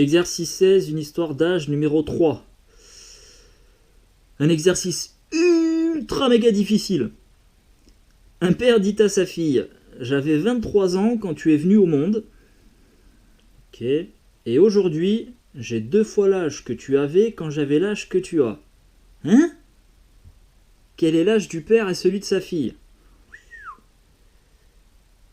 Exercice 16, une histoire d'âge numéro 3. Un exercice ultra méga difficile. Un père dit à sa fille, j'avais 23 ans quand tu es venu au monde. Ok. Et aujourd'hui, j'ai 2 fois l'âge que tu avais quand j'avais l'âge que tu as. Hein? Quel est l'âge du père et celui de sa fille?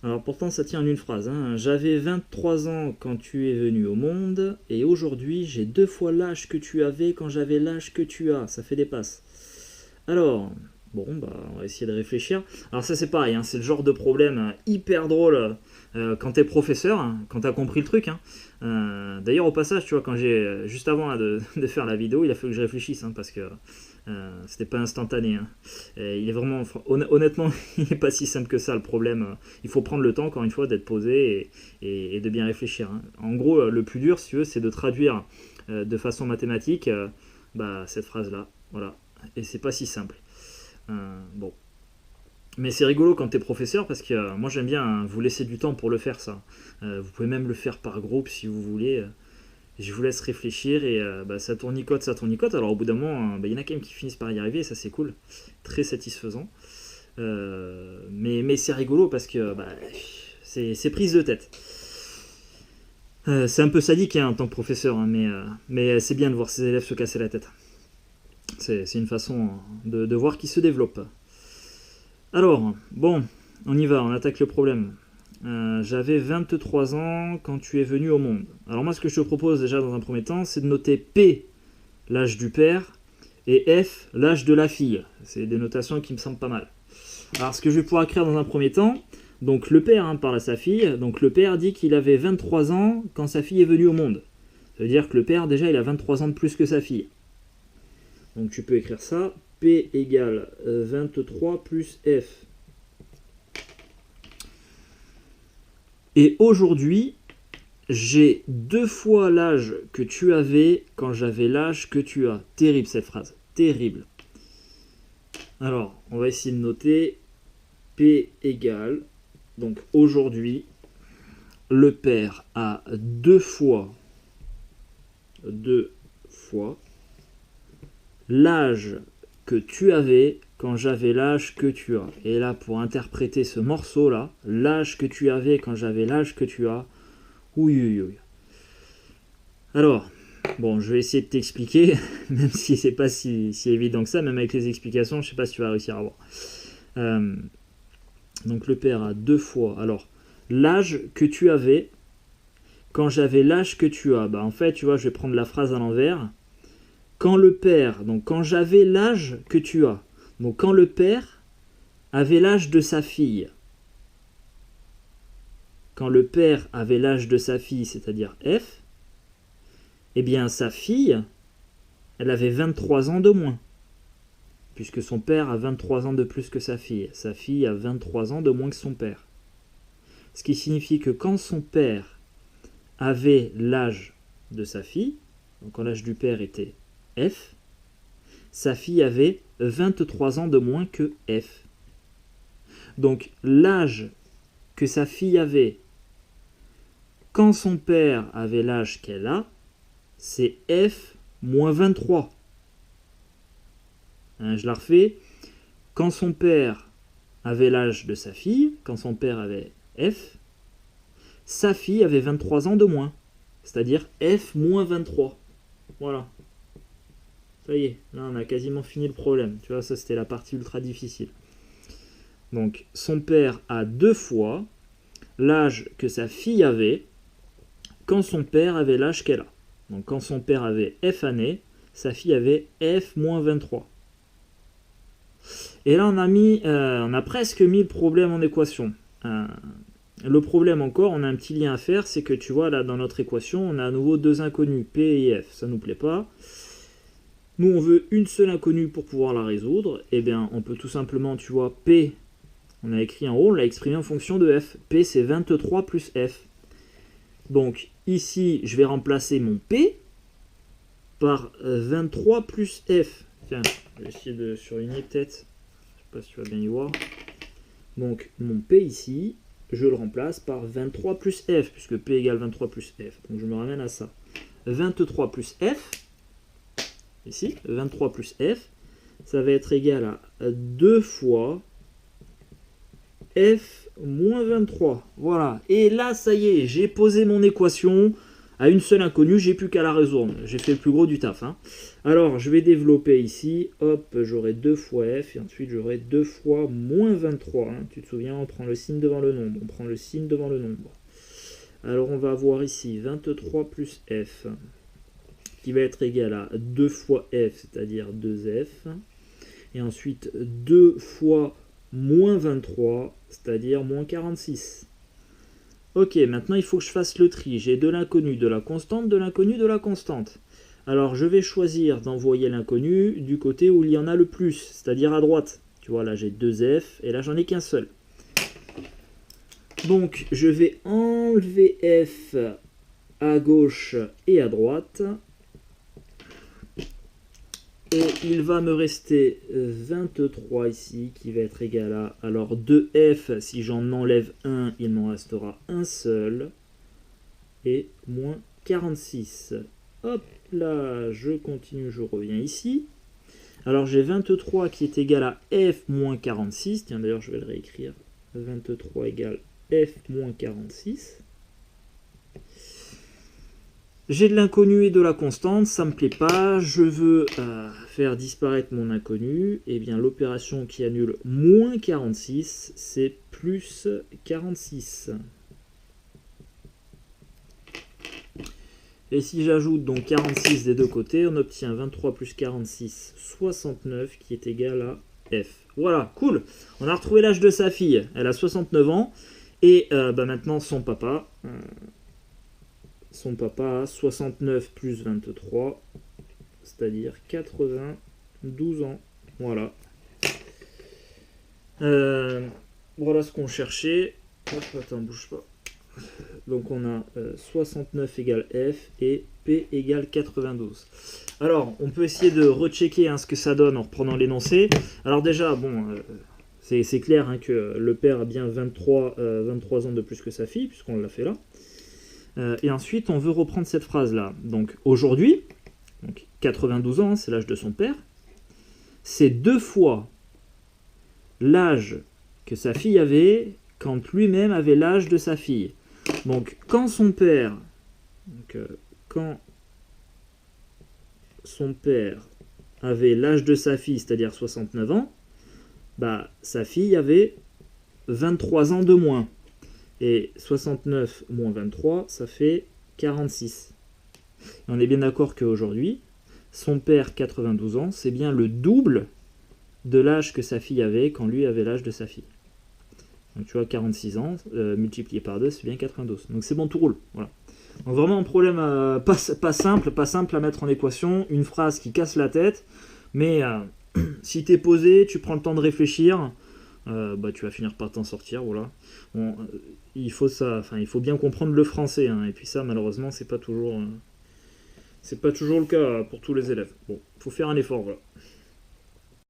Alors pourtant ça tient en une phrase. Hein. J'avais 23 ans quand tu es venu au monde et aujourd'hui j'ai 2 fois l'âge que tu avais quand j'avais l'âge que tu as. Ça fait des passes. Alors, bon, on va essayer de réfléchir. Alors ça c'est pareil, hein, c'est le genre de problème hyper drôle quand t'es professeur, hein, quand t'as compris le truc. Hein. D'ailleurs au passage, tu vois, quand j'ai juste avant là, de faire la vidéo, il a fallu que je réfléchisse hein, parce que c'était pas instantané. Hein. Il est vraiment, honnêtement, il n'est pas si simple que ça le problème. Il faut prendre le temps, encore une fois, d'être posé et de bien réfléchir. Hein. En gros, le plus dur, si tu veux, c'est de traduire de façon mathématique cette phrase-là. Voilà. Et c'est pas si simple. Bon. Mais c'est rigolo quand t'es professeur parce que moi j'aime bien vous laisser du temps pour le faire ça. Vous pouvez même le faire par groupe si vous voulez. Je vous laisse réfléchir et ça tournicote. Alors au bout d'un moment, il y en a quand même qui finissent par y arriver et ça c'est cool. Très satisfaisant. Mais c'est rigolo parce que c'est prise de tête. C'est un peu sadique hein, en tant que professeur, hein, mais c'est bien de voir ses élèves se casser la tête. C'est une façon de voir qui se développe. Alors, bon, on y va, on attaque le problème. J'avais 23 ans quand tu es venu au monde. Alors moi, ce que je te propose déjà dans un premier temps, c'est de noter P, l'âge du père, et F, l'âge de la fille. C'est des notations qui me semblent pas mal. Alors, ce que je vais pouvoir écrire dans un premier temps, donc le père parle à sa fille, donc le père dit qu'il avait 23 ans quand sa fille est venue au monde. Ça veut dire que le père, déjà, il a 23 ans de plus que sa fille. Donc tu peux écrire ça, P égale 23 plus F. Et aujourd'hui, j'ai 2 fois l'âge que tu avais quand j'avais l'âge que tu as. Terrible cette phrase, terrible. Alors, on va essayer de noter P égale, donc aujourd'hui, le père a 2 fois l'âge que tu avais quand j'avais l'âge que tu as. Et là, pour interpréter ce morceau-là, l'âge que tu avais quand j'avais l'âge que tu as, oui. Alors, bon, je vais essayer de t'expliquer, même si c'est pas si évident que ça, même avec les explications, je sais pas si tu vas réussir à voir. Donc le père a 2 fois. Alors, l'âge que tu avais quand j'avais l'âge que tu as. En fait, tu vois, je vais prendre la phrase à l'envers. Quand le père, donc quand j'avais l'âge que tu as, donc quand le père avait l'âge de sa fille, quand le père avait l'âge de sa fille, c'est-à-dire F, eh bien sa fille, elle avait 23 ans de moins, puisque son père a 23 ans de plus que sa fille. Sa fille a 23 ans de moins que son père. Ce qui signifie que quand son père avait l'âge de sa fille, donc quand l'âge du père était F, sa fille avait 23 ans de moins que F. Donc l'âge que sa fille avait quand son père avait l'âge qu'elle a, c'est F moins 23. Je la refais. Quand son père avait l'âge de sa fille, quand son père avait F, sa fille avait 23 ans de moins. C'est-à-dire F moins 23. Voilà. Ça y est, là on a quasiment fini le problème. Tu vois, ça c'était la partie ultra difficile. Donc son père a 2 fois l'âge que sa fille avait quand son père avait l'âge qu'elle a. Donc quand son père avait F années, sa fille avait F moins 23. Et là on a presque mis le problème en équation. Le problème encore, on a un petit lien à faire, c'est que tu vois là dans notre équation, on a à nouveau 2 inconnus, P et F. Ça nous plaît pas. Nous, on veut une seule inconnue pour pouvoir la résoudre. Eh bien, on peut tout simplement, tu vois, P, on a écrit en haut, on l'a exprimé en fonction de F. P, c'est 23 plus F. Donc, ici, je vais remplacer mon P par 23 plus F. Tiens, je vais essayer de surligner peut-être. Je sais pas si tu vas bien y voir. Donc, mon P ici, je le remplace par 23 plus F, puisque P égale 23 plus F. Donc, je me ramène à ça. 23 plus f, ici, 23 plus f, ça va être égal à 2 fois f moins 23. Voilà. Et là, ça y est, j'ai posé mon équation à une seule inconnue, j'ai plus qu'à la résoudre. J'ai fait le plus gros du taf. Hein. Alors, je vais développer ici. Hop, j'aurai 2 fois f, et ensuite j'aurai 2 fois moins 23. Hein. Tu te souviens, on prend le signe devant le nombre. On prend le signe devant le nombre. Alors, on va avoir ici 23 plus f, qui va être égal à 2 fois f, c'est-à-dire 2f. Et ensuite, 2 fois moins 23, c'est-à-dire moins 46. Ok, maintenant il faut que je fasse le tri. J'ai de l'inconnu, de la constante, de l'inconnu, de la constante. Alors je vais choisir d'envoyer l'inconnu du côté où il y en a le plus, c'est-à-dire à droite. Tu vois, là j'ai 2f et là j'en ai qu'un seul. Donc je vais enlever f à gauche et à droite. Et il va me rester 23 ici, qui va être égal à... Alors 2f, si j'en enlève 1, il m'en restera un seul. Et moins 46. Hop là, je continue, je reviens ici. Alors j'ai 23 qui est égal à f moins 46. Tiens, d'ailleurs, je vais le réécrire. 23 égale f moins 46. J'ai de l'inconnu et de la constante, ça me plaît pas, je veux faire disparaître mon inconnu, et bien l'opération qui annule moins 46, c'est plus 46. Et si j'ajoute donc 46 des deux côtés, on obtient 23 plus 46, 69, qui est égal à f. Voilà, cool. On a retrouvé l'âge de sa fille, elle a 69 ans, et maintenant son papa... Son papa a 69 plus 23, c'est-à-dire 92 ans. Voilà. Voilà ce qu'on cherchait. Hop, attends, bouge pas. Donc on a 69 égale F et P égale 92. Alors, on peut essayer de rechecker ce que ça donne en reprenant l'énoncé. Alors déjà, bon, c'est clair que le père a bien 23 ans de plus que sa fille, puisqu'on l'a fait là. Et ensuite, on veut reprendre cette phrase-là. Donc, aujourd'hui, 92 ans, c'est l'âge de son père. C'est 2 fois l'âge que sa fille avait quand lui-même avait l'âge de sa fille. Donc, quand son père avait l'âge de sa fille, c'est-à-dire 69 ans, sa fille avait 23 ans de moins. Et 69 moins 23, ça fait 46. Et on est bien d'accord qu'aujourd'hui, son père, 92 ans, c'est bien le double de l'âge que sa fille avait quand lui avait l'âge de sa fille. Donc tu vois, 46 ans, multiplié par 2, c'est bien 92. Donc c'est bon, tout roule. Voilà. Donc vraiment un problème pas simple à mettre en équation, une phrase qui casse la tête, mais si tu es posé, tu prends le temps de réfléchir, tu vas finir par t'en sortir. Voilà. Bon, il faut bien comprendre le français, et puis ça, malheureusement, c'est pas toujours le cas pour tous les élèves. Bon, faut faire un effort, voilà.